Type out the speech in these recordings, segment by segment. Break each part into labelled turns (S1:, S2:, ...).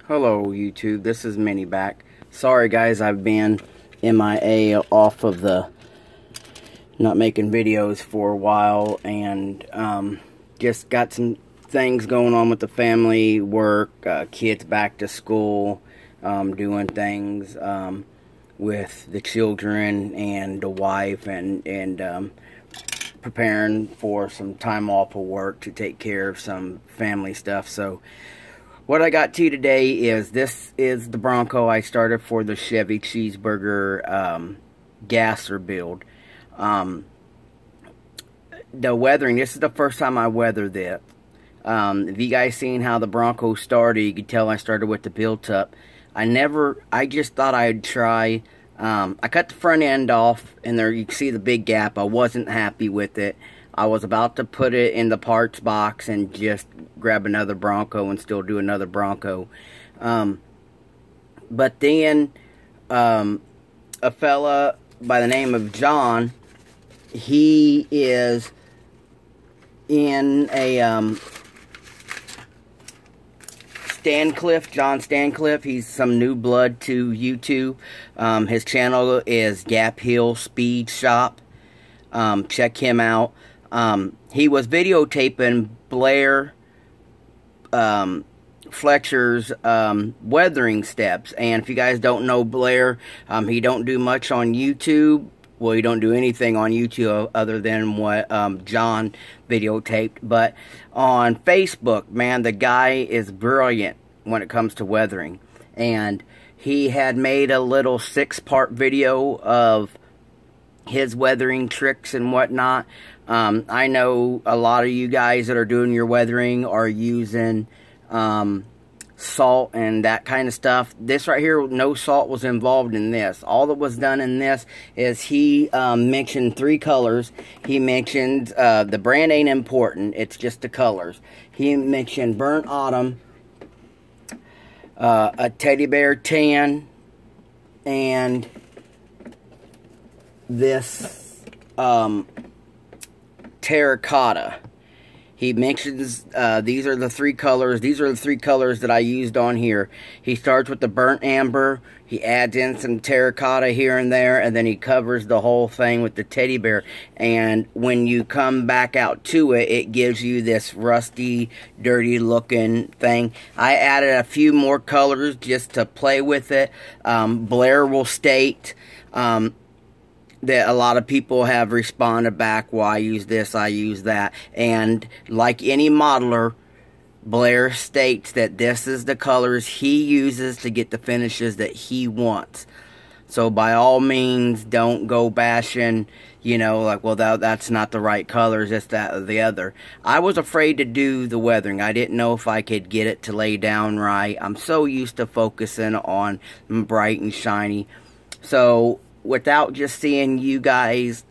S1: Hello YouTube, this is Mini back. Sorry guys, I've been MIA off of the not making videos for a while, and just got some things going on with the family, work, kids back to school, doing things with the children and the wife, and preparing for some time off of work to take care of some family stuff. So what I got to you today is, this is the Bronco I started for the Chevy Cheeseburger gasser build. The weathering, this is the first time I weathered it. If you guys seen how the Bronco started, you could tell I started with the built-up. I just thought I'd try. I cut the front end off, and there you can see the big gap. I wasn't happy with it. I was about to put it in the parts box and just grab another Bronco and still do another Bronco. But then a fella by the name of John, he is in a John Stancliffe. He's some new blood to YouTube. His channel is Gap Hill Speed Shop. Check him out. He was videotaping Blair Fletcher's weathering steps. And if you guys don't know Blair, he don't do much on YouTube. Well, he don't do anything on YouTube other than what John videotaped. But on Facebook, man, the guy is brilliant when it comes to weathering. And he had made a little 6-part video of his weathering tricks and whatnot. I know a lot of you guys that are doing your weathering are using salt and that kind of stuff. This right here, no salt was involved in this. All that was done in this is he mentioned 3 colors. He mentioned the brand ain't important, it's just the colors. He mentioned burnt autumn, a teddy bear tan, and this terracotta. He mentions these are the 3 colors. These are the 3 colors that I used on here. He starts with the burnt amber. He adds in some terracotta here and there, and then he covers the whole thing with the teddy bear. And when you come back out to it, it gives you this rusty, dirty looking thing. I added a few more colors just to play with it. Blair will state that a lot of people have responded back, well, I use this, I use that. And like any modeler, Blair states that this is the colors he uses to get the finishes that he wants. So by all means, don't go bashing, you know, like, well, that's not the right colors, it's that or the other. I was afraid to do the weathering. I didn't know if I could get it to lay down right. I'm so used to focusing on bright and shiny. So without just seeing you guys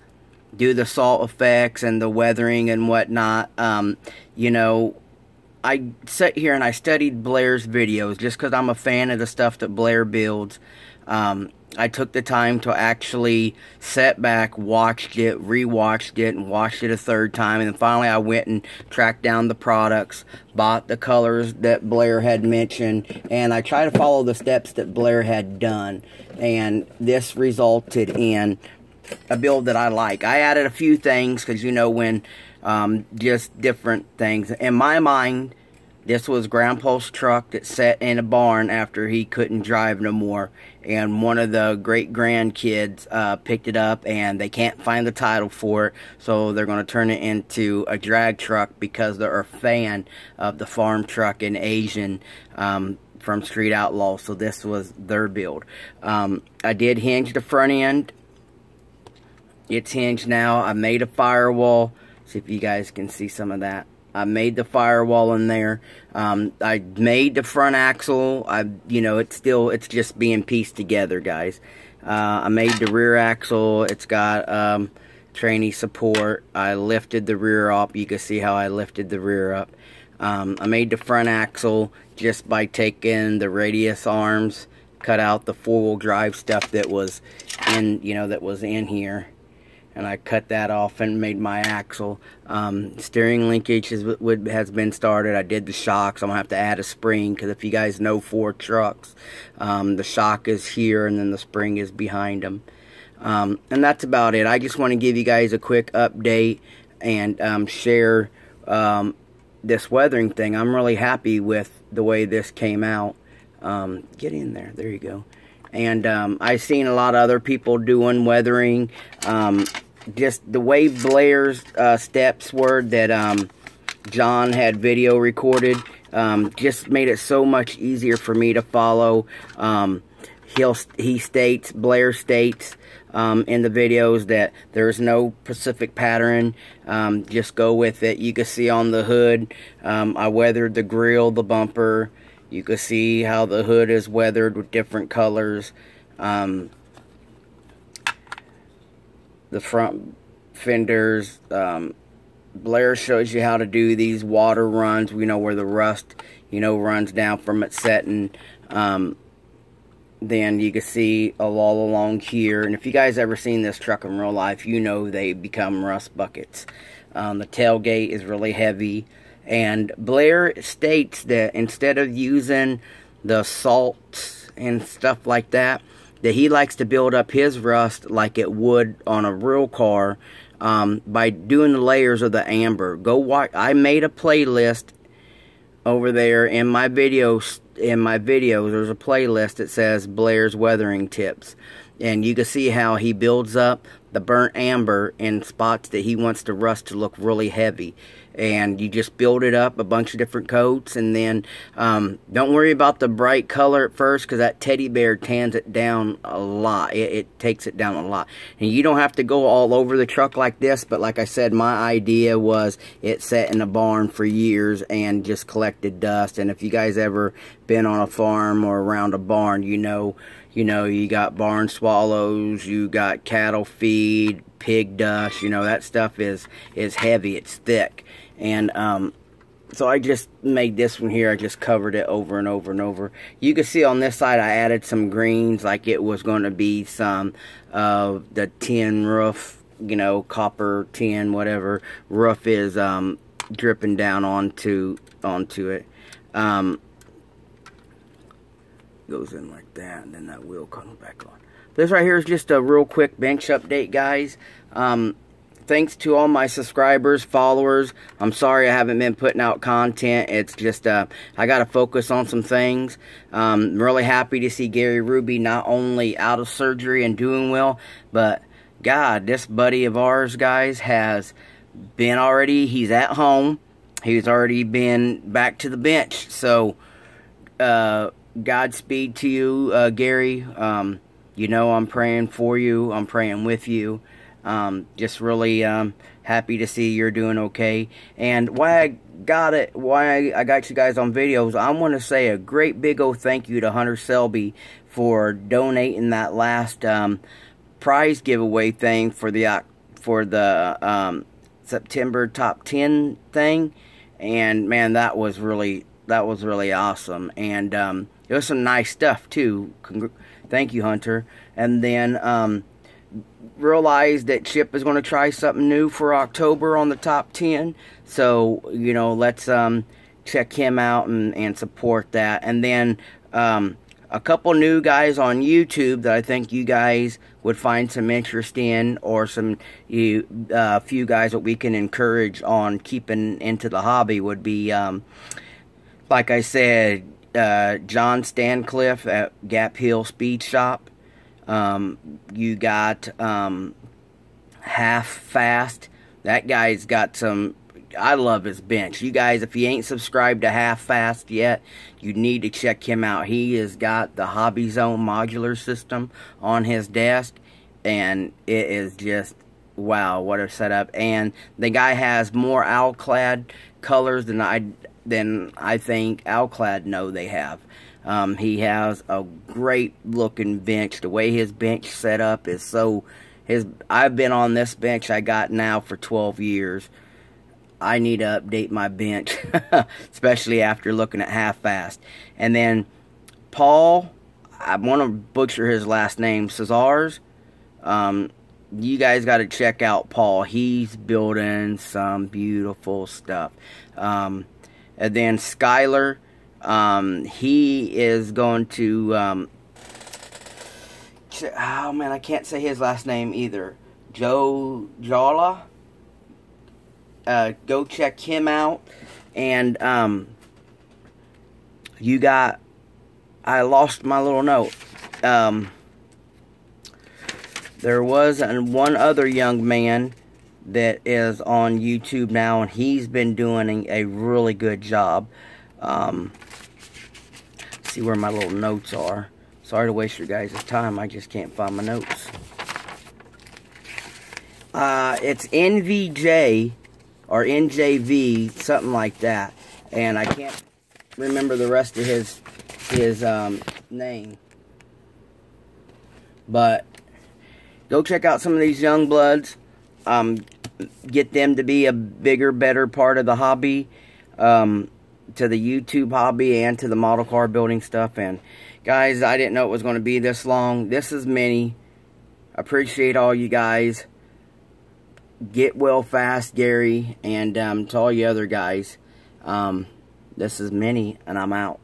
S1: do the salt effects and the weathering and whatnot, you know, I sat here and I studied Blair's videos just because I'm a fan of the stuff that Blair builds. I took the time to actually sit back, watched it, rewatched it, and watched it a 3rd time. And then finally I went and tracked down the products, bought the colors that Blair had mentioned, and I tried to follow the steps that Blair had done. And this resulted in a build that I like. I added a few things because, you know, when just different things. In my mind, this was Grandpa's truck that sat in a barn after he couldn't drive no more. And one of the great-grandkids picked it up, and they can't find the title for it. So they're going to turn it into a drag truck because they're a fan of the farm truck and Asian from Street Outlaw. So this was their build. I did hinge the front end. It's hinged now. I made a firewall. See if you guys can see some of that. I made the firewall in there. I made the front axle. You know, it's just being pieced together, guys. I made the rear axle. It's got trainee support. I lifted the rear up. You can see how I lifted the rear up. I made the front axle just by taking the radius arms, cut out the 4-wheel drive stuff that was in, you know, that was in here. and I cut that off and made my axle. Steering linkage has been started. I did the shocks. I'm gonna have to add a spring, because if you guys know Ford trucks, the shock is here and then the spring is behind them. And that's about it. I just want to give you guys a quick update and share this weathering thing. I'm really happy with the way this came out. Get in there. There you go. And I've seen a lot of other people doing weathering. Just the way Blair's steps were that John had video recorded just made it so much easier for me to follow. Blair states in the videos that there's no specific pattern. Just go with it. You can see on the hood, I weathered the grill, the bumper. You can see how the hood is weathered with different colors. The front fenders. Blair shows you how to do these water runs. We know where the rust, runs down from it setting. Then you can see all along here. And if you guys ever seen this truck in real life, you know they become rust buckets. The tailgate is really heavy. And Blair states that instead of using the salts and stuff like that, that he likes to build up his rust like it would on a real car by doing the layers of the amber. Go watch. I made a playlist over there in my videos. There's a playlist that says Blair's weathering tips, and you can see how he builds up the burnt amber in spots that he wants the rust to look really heavy. And you just build it up a bunch of different coats, and then don't worry about the bright color at first, because that teddy bear tans it down a lot. It takes it down a lot. And you don't have to go all over the truck like this, but like I said, my idea was it sat in a barn for years and just collected dust. And if you guys ever been on a farm or around a barn, you know you got barn swallows, you got cattle feed, pig dust, that stuff is heavy, it's thick. And so I just made this one here. I just covered it over and over and over. You can see on this side I added some greens, like it was going to be some of the tin roof, copper tin, whatever roof is dripping down onto it. Goes in like that, and then that wheel comes back on. This right here is just a real quick bench update, guys. Thanks to all my subscribers, followers. I'm sorry I haven't been putting out content. It's just, I got to focus on some things. I'm really happy to see Gary Ruby not only out of surgery and doing well, but God, this buddy of ours, guys, has been already, he's at home. He's already been back to the bench. So, Godspeed to you, Gary. I'm praying for you. I'm praying with you. Just really happy to see you're doing okay. And why I got you guys on videos, I want to say a great big old thank you to Hunter Selby for donating that last prize giveaway thing for the September top 10 thing. And man, that was really awesome. And it was some nice stuff too. Thank you, Hunter. And then realized that Chip is going to try something new for October on the top 10. So, let's check him out and support that. And then a couple new guys on YouTube that I think you guys would find some interest in, or some few guys that we can encourage on keeping into the hobby would be, like I said, John Stancliffe at Gap Hill Speed Shop. You got Half Fast. That guy's got some, I love his bench. You guys, if you ain't subscribed to Half Fast yet, you need to check him out. He has got the Hobby Zone modular system on his desk, and it is just, wow, what a setup. And the guy has more Alclad colors than I think Alclad know they have. He has a great looking bench. The way his bench set up is so, I've been on this bench I got now for 12 years. I need to update my bench, especially after looking at Half Fast. And then Paul, I want to butcher his last name, Cesars. you guys got to check out Paul. He's building some beautiful stuff. And then Skyler, he is going to, oh man, I can't say his last name either. Joe Jala. Go check him out. And, you got, I lost my little note. There was one other young man that is on YouTube now, and he's been doing a really good job. See where my little notes are. Sorry to waste your guys' time. I just can't find my notes. It's NVJ or NJV, something like that, and I can't remember the rest of his name. But go check out some of these young bloods. Get them to be a bigger, better part of the hobby, to the YouTube hobby and to the model car building stuff. And guys, I didn't know it was going to be this long. This is Minnie. Appreciate all you guys. Get well fast, Gary, and to all you other guys. This is Minnie, and I'm out.